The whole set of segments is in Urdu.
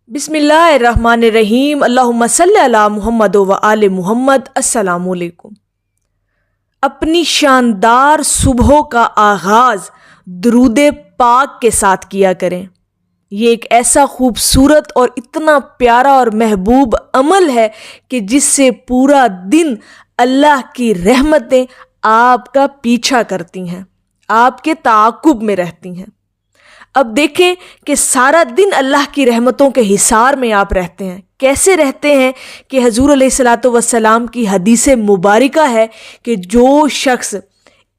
بسم اللہ الرحمن الرحیم، اللہم صلی علی محمد و آل محمد۔ السلام علیکم۔ اپنی شاندار صبحوں کا آغاز درود پاک کے ساتھ کیا کریں۔ یہ ایک ایسا خوبصورت اور اتنا پیارا اور محبوب عمل ہے کہ جس سے پورا دن اللہ کی رحمتیں آپ کا پیچھا کرتی ہیں، آپ کے تعاقب میں رہتی ہیں۔ اب دیکھیں کہ سارا دن اللہ کی رحمتوں کے حصار میں آپ رہتے ہیں۔ کیسے رہتے ہیں کہ حضور علیہ الصلاۃ والسلام کی حدیث مبارکہ ہے کہ جو شخص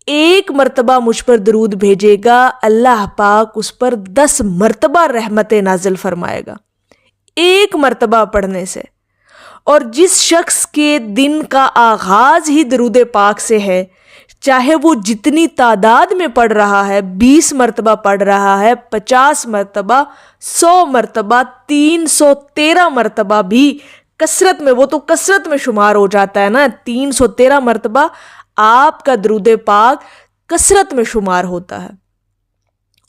ایک مرتبہ مجھ پر درود بھیجے گا، اللہ پاک اس پر 10 مرتبہ رحمت نازل فرمائے گا، ایک مرتبہ پڑھنے سے۔ اور جس شخص کے دن کا آغاز ہی درود پاک سے ہے، چاہے وہ جتنی تعداد میں پڑھ رہا ہے، 20 مرتبہ پڑھ رہا ہے، 50 مرتبہ، 100 مرتبہ، 313 مرتبہ بھی کثرت میں، وہ تو کثرت میں شمار ہو جاتا ہے نا، 313 مرتبہ آپ کا درود پاک کثرت میں شمار ہوتا ہے۔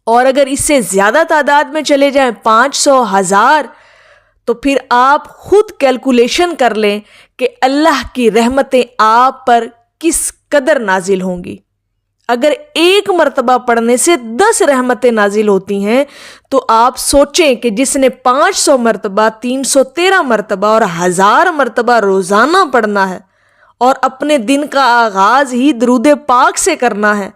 اور اگر اس سے زیادہ تعداد میں چلے جائیں، 500، 1000، تو پھر آپ خود کیلکولیشن کر لیں کہ اللہ کی رحمتیں آپ پر کس قدر نازل ہوں گی۔ اگر ایک مرتبہ پڑھنے سے 10 رحمتیں نازل ہوتی ہیں تو آپ سوچیں کہ جس نے 500 مرتبہ، 313 مرتبہ اور 1000 مرتبہ روزانہ پڑھنا ہے اور اپنے دن کا آغاز ہی درود پاک سے کرنا ہے،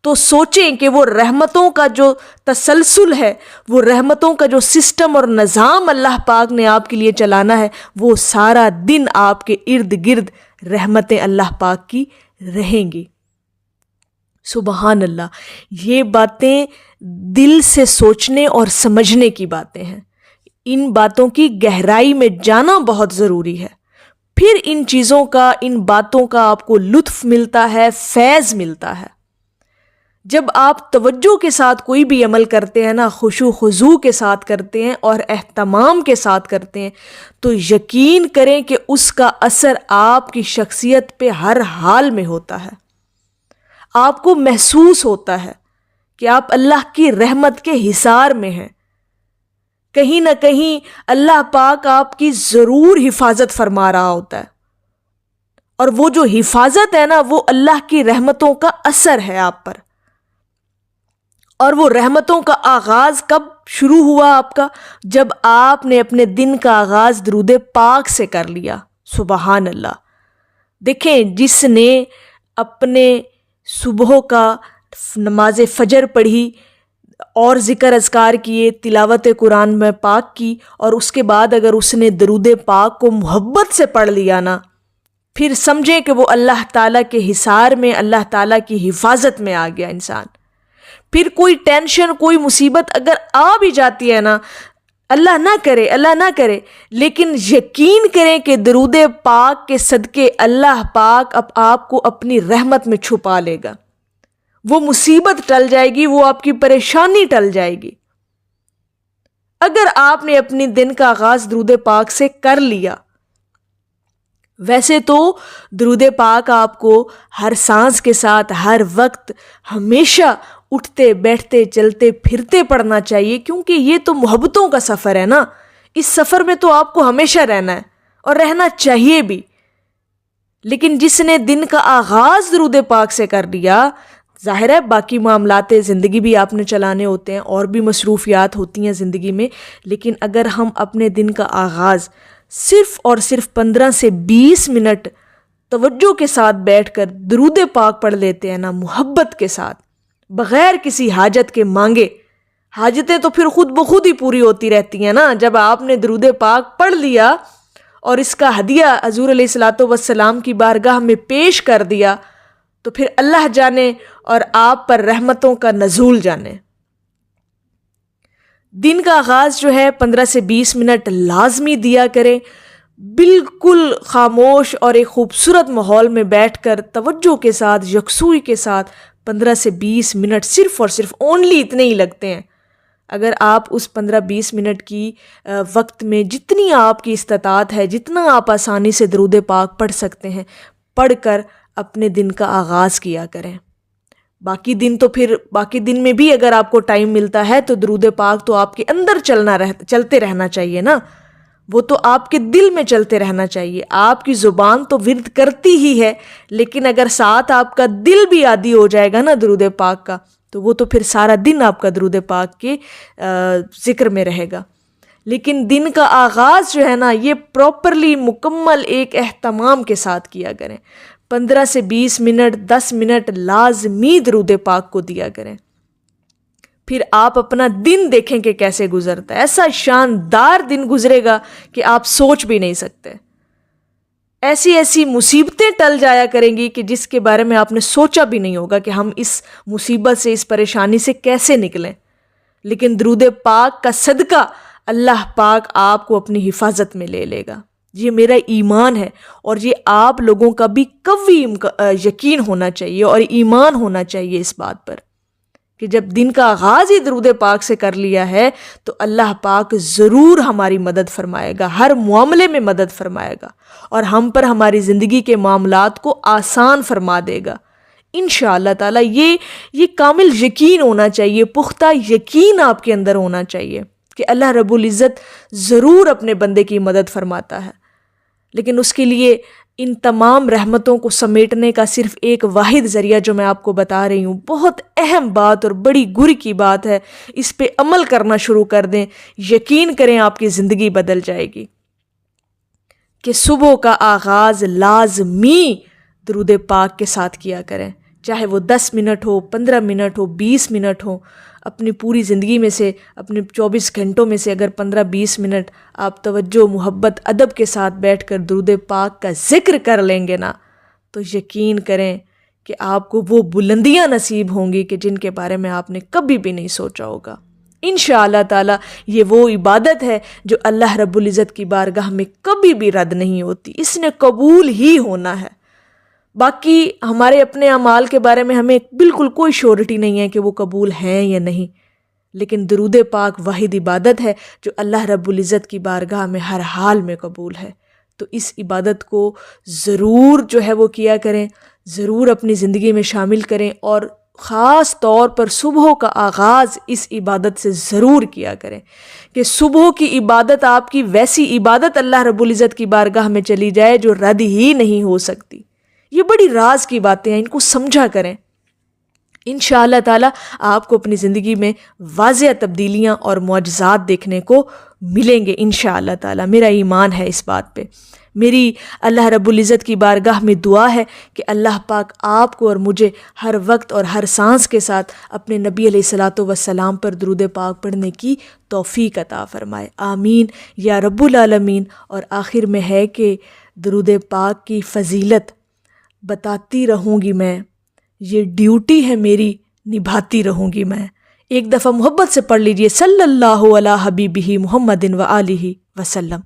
تو سوچیں کہ وہ رحمتوں کا جو تسلسل ہے، وہ رحمتوں کا جو سسٹم اور نظام اللہ پاک نے آپ کے لیے چلانا ہے، وہ سارا دن آپ کے ارد گرد رحمتیں اللہ پاک کی رہیں گی۔ سبحان اللہ، یہ باتیں دل سے سوچنے اور سمجھنے کی باتیں ہیں۔ ان باتوں کی گہرائی میں جانا بہت ضروری ہے، پھر ان چیزوں کا، ان باتوں کا آپ کو لطف ملتا ہے، فیض ملتا ہے۔ جب آپ توجہ کے ساتھ کوئی بھی عمل کرتے ہیں نا، خشوع خضوع کے ساتھ کرتے ہیں اور اہتمام کے ساتھ کرتے ہیں، تو یقین کریں کہ اس کا اثر آپ کی شخصیت پہ ہر حال میں ہوتا ہے۔ آپ کو محسوس ہوتا ہے کہ آپ اللہ کی رحمت کے حصار میں ہیں۔ کہیں نہ کہیں اللہ پاک آپ کی ضرور حفاظت فرما رہا ہوتا ہے، اور وہ جو حفاظت ہے نا، وہ اللہ کی رحمتوں کا اثر ہے آپ پر۔ اور وہ رحمتوں کا آغاز کب شروع ہوا آپ کا؟ جب آپ نے اپنے دن کا آغاز درود پاک سے کر لیا۔ سبحان اللہ۔ دیکھیں، جس نے اپنے صبح کا نماز فجر پڑھی اور ذکر اذکار کیے، تلاوت قرآن میں پاک کی، اور اس کے بعد اگر اس نے درود پاک کو محبت سے پڑھ لیا نا، پھر سمجھیں کہ وہ اللہ تعالیٰ کے حصار میں، اللہ تعالیٰ کی حفاظت میں آ گیا انسان۔ پھر کوئی ٹینشن، کوئی مصیبت اگر آ بھی جاتی ہے نا، اللہ نہ کرے، اللہ نہ کرے، لیکن یقین کریں کہ درود پاک کے صدقے اللہ پاک اب آپ کو اپنی رحمت میں چھپا لے گا۔ وہ مصیبت ٹل جائے گی، وہ آپ کی پریشانی ٹل جائے گی، اگر آپ نے اپنے دن کا آغاز درود پاک سے کر لیا۔ ویسے تو درود پاک آپ کو ہر سانس کے ساتھ، ہر وقت، ہمیشہ اٹھتے بیٹھتے چلتے پھرتے پڑھنا چاہیے، کیونکہ یہ تو محبتوں کا سفر ہے نا۔ اس سفر میں تو آپ کو ہمیشہ رہنا ہے اور رہنا چاہیے بھی۔ لیکن جس نے دن کا آغاز درود پاک سے کر لیا، ظاہر ہے باقی معاملات زندگی بھی آپ نے چلانے ہوتے ہیں اور بھی مصروفیات ہوتی ہیں زندگی میں، لیکن اگر ہم اپنے دن کا آغاز صرف اور صرف 15 سے 20 منٹ توجہ کے ساتھ بیٹھ کر درود پاک پڑھ لیتے ہیں نا، محبت کے ساتھ، بغیر کسی حاجت کے مانگے، حاجتیں تو پھر خود بخود ہی پوری ہوتی رہتی ہیں نا۔ جب آپ نے درود پاک پڑھ لیا اور اس کا ہدیہ حضور علیہ الصلاۃ والسلام کی بارگاہ میں پیش کر دیا، تو پھر اللہ جانے اور آپ پر رحمتوں کا نزول جانے۔ دن کا آغاز جو ہے 15 سے 20 منٹ لازمی دیا کریں، بالکل خاموش اور ایک خوبصورت ماحول میں بیٹھ کر توجہ کے ساتھ، یکسوئی کے ساتھ 15 سے 20 منٹ صرف اور صرف اونلی اتنے ہی لگتے ہیں۔ اگر آپ اس 15-20 منٹ کی وقت میں جتنی آپ کی استطاعت ہے، جتنا آپ آسانی سے درود پاک پڑھ سکتے ہیں، پڑھ کر اپنے دن کا آغاز کیا کریں۔ باقی دن میں بھی اگر آپ کو ٹائم ملتا ہے تو درود پاک تو آپ کے اندر چلتے رہنا چاہیے نا، وہ تو آپ کے دل میں چلتے رہنا چاہیے. آپ کی زبان تو ورد کرتی ہی ہے، لیکن اگر ساتھ آپ کا دل بھی عادی ہو جائے گا نا درود پاک کا، تو وہ تو پھر سارا دن آپ کا درود پاک کے ذکر میں رہے گا. لیکن دن کا آغاز جو ہے نا، یہ پراپرلی مکمل ایک اہتمام کے ساتھ کیا کریں. 15 سے 20 منٹ 10 منٹ لازمی درود پاک کو دیا کریں. پھر آپ اپنا دن دیکھیں کہ کیسے گزرتا ہے. ایسا شاندار دن گزرے گا کہ آپ سوچ بھی نہیں سکتے. ایسی مصیبتیں ٹل جایا کریں گی کہ جس کے بارے میں آپ نے سوچا بھی نہیں ہوگا کہ ہم اس مصیبت سے، اس پریشانی سے کیسے نکلیں. لیکن درود پاک کا صدقہ اللہ پاک آپ کو اپنی حفاظت میں لے لے گا. یہ میرا ایمان ہے، اور یہ آپ لوگوں کا بھی قوی یقین ہونا چاہیے اور ایمان ہونا چاہیے اس بات پر کہ جب دن کا آغاز ہی درود پاک سے کر لیا ہے تو اللہ پاک ضرور ہماری مدد فرمائے گا، ہر معاملے میں مدد فرمائے گا، اور ہم پر ہماری زندگی کے معاملات کو آسان فرما دے گا انشاءاللہ تعالی. یہ کامل یقین ہونا چاہیے، پختہ یقین آپ کے اندر ہونا چاہیے کہ اللہ رب العزت ضرور اپنے بندے کی مدد فرماتا ہے. لیکن اس کے لیے ان تمام رحمتوں کو سمیٹنے کا صرف ایک واحد ذریعہ جو میں آپ کو بتا رہی ہوں، بہت اہم بات اور بڑی گر کی بات ہے، اس پہ عمل کرنا شروع کر دیں، یقین کریں آپ کی زندگی بدل جائے گی. کہ صبح کا آغاز لازمی درود پاک کے ساتھ کیا کریں، چاہے وہ 10 منٹ ہو، 15 منٹ ہو، 20 منٹ ہو. اپنی پوری زندگی میں سے، اپنے 24 گھنٹوں میں سے اگر 15-20 منٹ آپ توجہ، محبت، ادب کے ساتھ بیٹھ کر درود پاک کا ذکر کر لیں گے نا، تو یقین کریں کہ آپ کو وہ بلندیاں نصیب ہوں گی کہ جن کے بارے میں آپ نے کبھی بھی نہیں سوچا ہوگا. انشاءاللہ تعالی یہ وہ عبادت ہے جو اللہ رب العزت کی بارگاہ میں کبھی بھی رد نہیں ہوتی، اس نے قبول ہی ہونا ہے. باقی ہمارے اپنے اعمال کے بارے میں ہمیں بالکل کوئی شیورٹی نہیں ہے کہ وہ قبول ہیں یا نہیں، لیکن درود پاک واحد عبادت ہے جو اللہ رب العزت کی بارگاہ میں ہر حال میں قبول ہے. تو اس عبادت کو ضرور جو ہے وہ کیا کریں، ضرور اپنی زندگی میں شامل کریں، اور خاص طور پر صبح کا آغاز اس عبادت سے ضرور کیا کریں کہ صبح کی عبادت آپ کی ویسی عبادت اللہ رب العزت کی بارگاہ میں چلی جائے جو رد ہی نہیں ہو سکتی. یہ بڑی راز کی باتیں ہیں، ان کو سمجھا کریں. انشاءاللہ تعالی آپ کو اپنی زندگی میں واضح تبدیلیاں اور معجزات دیکھنے کو ملیں گے انشاءاللہ تعالی. میرا ایمان ہے اس بات پہ. میری اللہ رب العزت کی بارگاہ میں دعا ہے کہ اللہ پاک آپ کو اور مجھے ہر وقت اور ہر سانس کے ساتھ اپنے نبی علیہ الصلاۃ والسلام پر درود پاک پڑھنے کی توفیق عطا فرمائے. آمین یا رب العالمین. اور آخر میں ہے کہ درود پاک کی فضیلت بتاتی رہوں گی میں، یہ ڈیوٹی ہے میری، نبھاتی رہوں گی میں. ایک دفعہ محبت سے پڑھ لیجئے صلی اللہ علی حبیبہ محمد و آلہ وسلم.